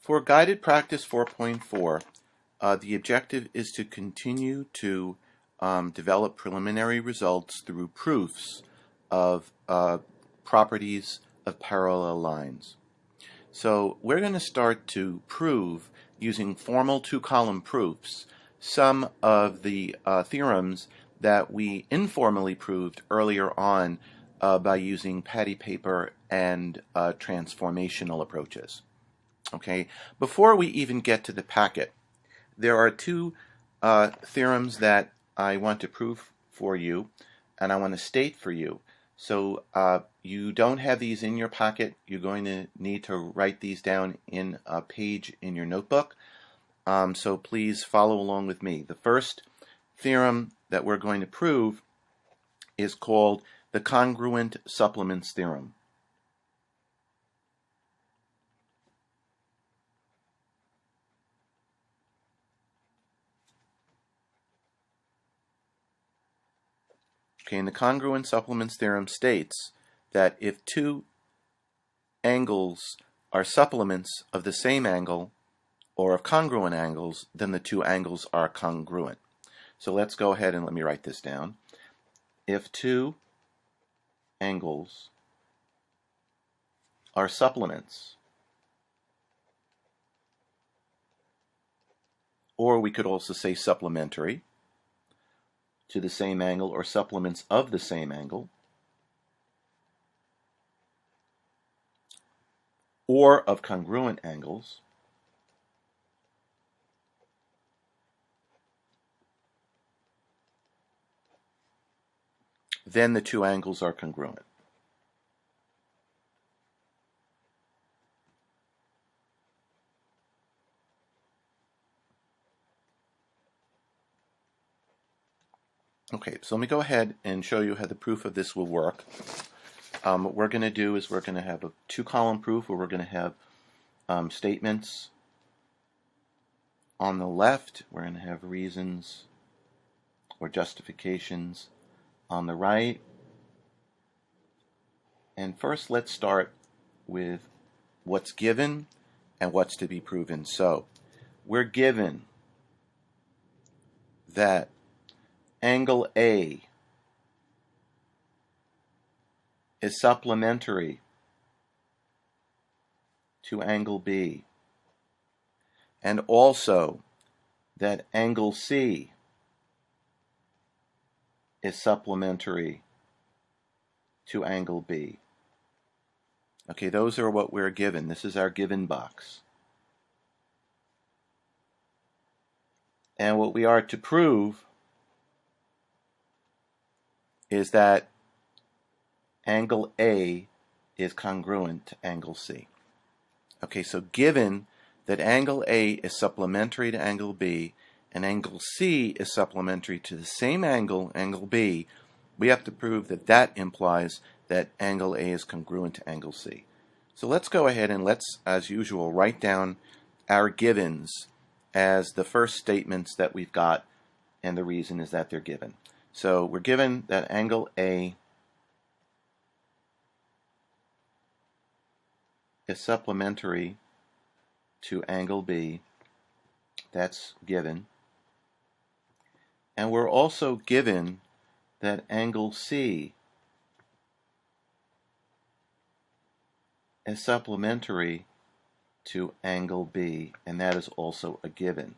For guided practice 4.4, the objective is to continue to develop preliminary results through proofs of properties of parallel lines. So we're going to start to prove, using formal two-column proofs, some of the theorems that we informally proved earlier on by using patty paper and transformational approaches. Okay, before we even get to the packet, there are two theorems that I want to prove for you, and I want to state for you. So you don't have these in your packet. You're going to need to write these down in a page in your notebook. So please follow along with me. The first theorem that we're going to prove is called the congruent supplements theorem. Okay, and the congruent supplements theorem states that if two angles are supplements of the same angle or of congruent angles, then the two angles are congruent. So let's go ahead and let me write this down. If two angles are supplements, or we could also say supplementary, to the same angle or supplements of the same angle, or of congruent angles, then the two angles are congruent. Okay, so let me go ahead and show you how the proof of this will work. What we're going to do is we're going to have a two-column proof where we're going to have statements on the left. We're going to have reasons or justifications on the right. And first, let's start with what's given and what's to be proven. So we're given that angle A is supplementary to angle B, and also that angle C is supplementary to angle B. Okay, those are what we're given. This is our given box. And what we are to prove is that angle A is congruent to angle C. Okay, so given that angle A is supplementary to angle B, and angle C is supplementary to the same angle, angle B, we have to prove that that implies that angle A is congruent to angle C. So let's go ahead and let's, as usual, write down our givens as the first statements that we've got, and the reason is that they're given. So we're given that angle A is supplementary to angle B. That's given. And we're also given that angle C is supplementary to angle B, and that is also a given.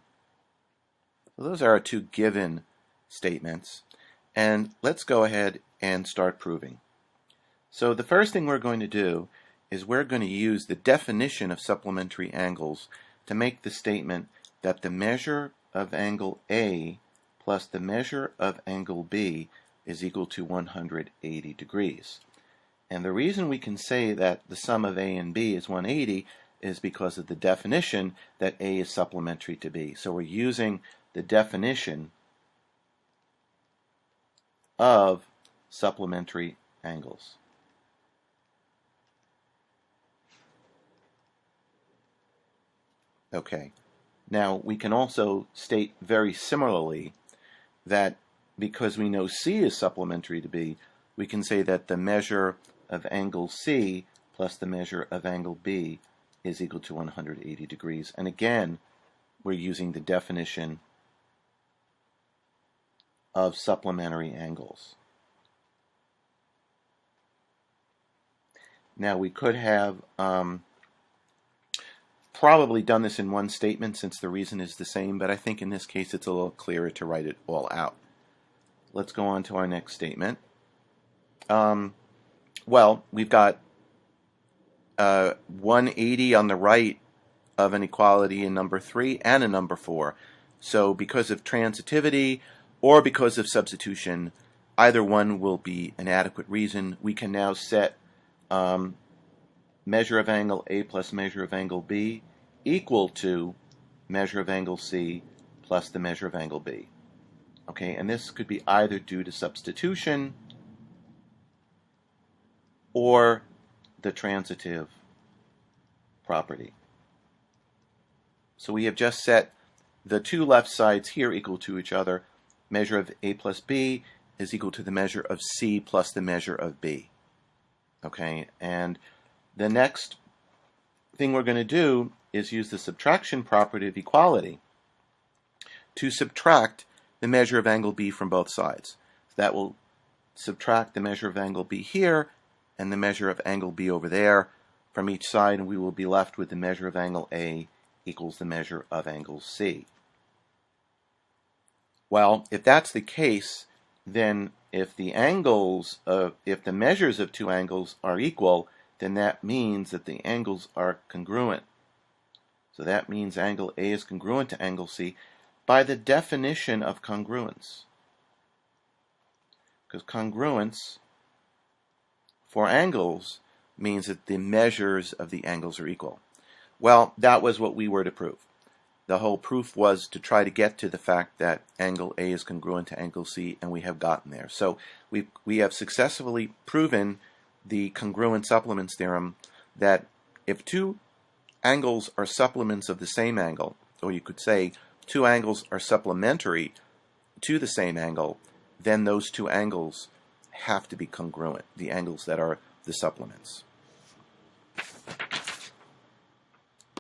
So those are our two given statements. And let's go ahead and start proving. So the first thing we're going to do is we're going to use the definition of supplementary angles to make the statement that the measure of angle A plus the measure of angle B is equal to 180 degrees. And the reason we can say that the sum of A and B is 180 is because of the definition that A is supplementary to B. So we're using the definition of supplementary angles. Okay, now we can also state very similarly that because we know C is supplementary to B, we can say that the measure of angle C plus the measure of angle B is equal to 180 degrees. And again, we're using the definition of supplementary angles. Now, we could have probably done this in one statement since the reason is the same, but I think in this case it's a little clearer to write it all out. Let's go on to our next statement. Well, we've got 180 on the right of an equality in number 3 and in number 4. So because of transitivity or because of substitution, either one will be an adequate reason. We can now set measure of angle A plus measure of angle B equal to measure of angle C plus the measure of angle B. Okay, and this could be either due to substitution or the transitive property. So we have just set the two left sides here equal to each other. Measure of A plus B is equal to the measure of C plus the measure of B. Okay, and the next thing we're going to do is use the subtraction property of equality to subtract the measure of angle B from both sides. That will subtract the measure of angle B here and the measure of angle B over there from each side, and we will be left with the measure of angle A equals the measure of angle C. Well, if that's the case, then if the measures of two angles are equal, then that means that the angles are congruent. So that means angle A is congruent to angle C by the definition of congruence. Because congruence for angles means that the measures of the angles are equal. Well, that was what we were to prove. The whole proof was to try to get to the fact that angle A is congruent to angle C, and we have gotten there. So we have successfully proven the congruent supplements theorem that if two angles are supplements of the same angle, or you could say two angles are supplementary to the same angle, then those two angles have to be congruent, the angles that are the supplements.